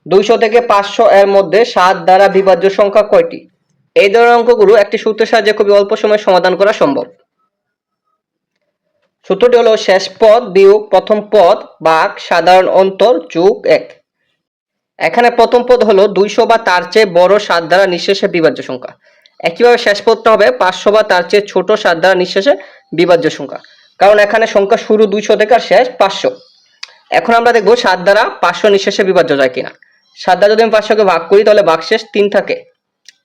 200 থেকে 500 এর মধ্যে 7 দ্বারা বিভাজ্য সংখ্যা কয়টি? এই ধরনের অঙ্কগুলো একটি সূত্রের সাহায্যে খুবই অল্প সময়ে সমাধান করা সম্ভব। সূত্রটি হলো শেষ পদ বিয়োগ প্রথম পদ ভাগ সাধারণ অন্তর যোগ 1। এখানে প্রথম পদ হলো 200 বা তার চেয়ে বড় 7 দ্বারা নিঃশেষে বিভাজ্য সংখ্যা। একইভাবে শেষ পদটা হবে 500 বা তার চেয়ে ছোট 7 দ্বারা নিঃশেষে বিভাজ্য সংখ্যা, কারণ এখানে সংখ্যা শুরু 200 থেকে আর শেষ 500। এখন আমরা দেখব 7 দ্বারা 500 নিঃশেষে বিভাজ্য যায় কিনা। 7 দ্বারা যদি আমি 500 কে ভাগ করি তাহলে ভাগশেষ 3 থাকে।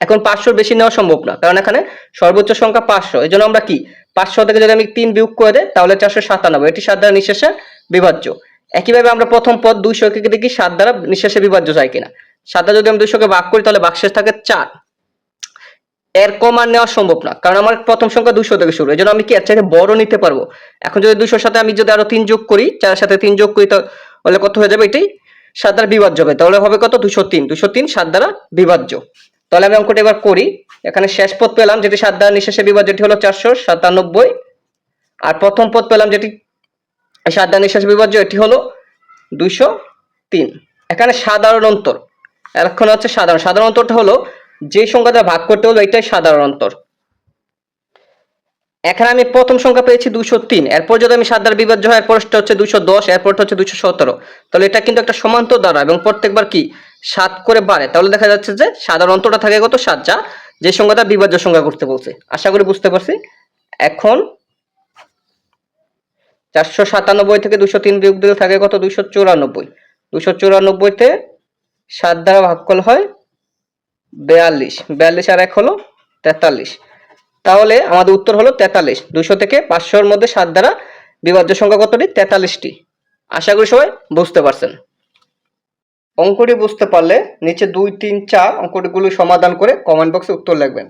এখন 500 বেশি নেওয়া সম্ভব না, কারণ এখানে সর্বোচ্চ সংখ্যা 500। এজন্য আমরা কি 500 থেকে যদি আমি 3 বিয়োগ করে দেই তাহলে 497, এটি 7 দ্বারা নিঃশেষে বিভাজ্য। একইভাবে আমরা প্রথম পদ 200 কে দেখি 7 দ্বারা নিঃশেষে বিভাজ্য যায় কিনা। 7 দ্বারা যদি আমি 200 কে ভাগ করি তাহলে ভাগশেষ থাকে 4। এর কম আর নেওয়া সম্ভব না, কারণ আমার প্রথম সংখ্যা 200 থেকে শুরু। এজন্য আমি কি এর চাইতে বড় নিতে পারবো। এখন যদি 200 এর সাথে আমি যদি আরো 3 যোগ করি, 4 এর সাথে 3 যোগ করি তাহলে কত হয়ে যাবে? এটাই 7 দ্বারা বিভাজ্য হবে। তাহলে হবে কত? 203। 203 7 দ্বারা বিভাজ্য। তাহলে আমি অঙ্কটা এবার করি। এখানে শেষ পদ পেলাম যেটি 7 দ্বারা নিঃশেষে বিভাজ্য, যেটি হলো 497। আর প্রথম পদ পেলাম যেটি 7 দ্বারা নিঃশেষে বিভাজ্য, এটি হলো 203। এখানে সাধারণ অন্তর, এখন হচ্ছে সাধারণ অন্তরটা হলো যে সংখ্যা দ্বারা ভাগ করতে হলো এটাই সাধারণ অন্তর। এখানে আমি প্রথম সংখ্যা পেয়েছি 203, এরপর যদি আমি 7 দ্বারা বিভাজ্য হয় এরপরটা হচ্ছে 210, এরপরটা হচ্ছে 217। তাহলে এটা কিন্তু একটা সমান্তর দ্বারা এবং প্রত্যেকবার কি 7 করে বাড়ে। তাহলে দেখা যাচ্ছে যে সাধারণ অন্তরটা থাকে কত? 7, যা যে সংখ্যাটা বিভাজ্য সংখ্যা করতে বলছে। আশা করি বুঝতে পারছি। এখন 497 থেকে 203 বিয়োগ দিলে থাকে কত? 294। 294 তে 7 দ্বারা ভাগ করলে হয় 42। 42 আর 1 হলো 43। তাহলে আমাদের উত্তর হলো 43। 200 থেকে 500 এর মধ্যে 7 দ্বারা বিভাজ্য সংখ্যা কতটি? 43টি। আশা করি সবাই বুঝতে পারছেন। অঙ্কটি বুঝতে পারলে নিচে 2, 3, 4 অঙ্কটিগুলো সমাধান করে কমেন্ট বক্সে উত্তর লিখবেন।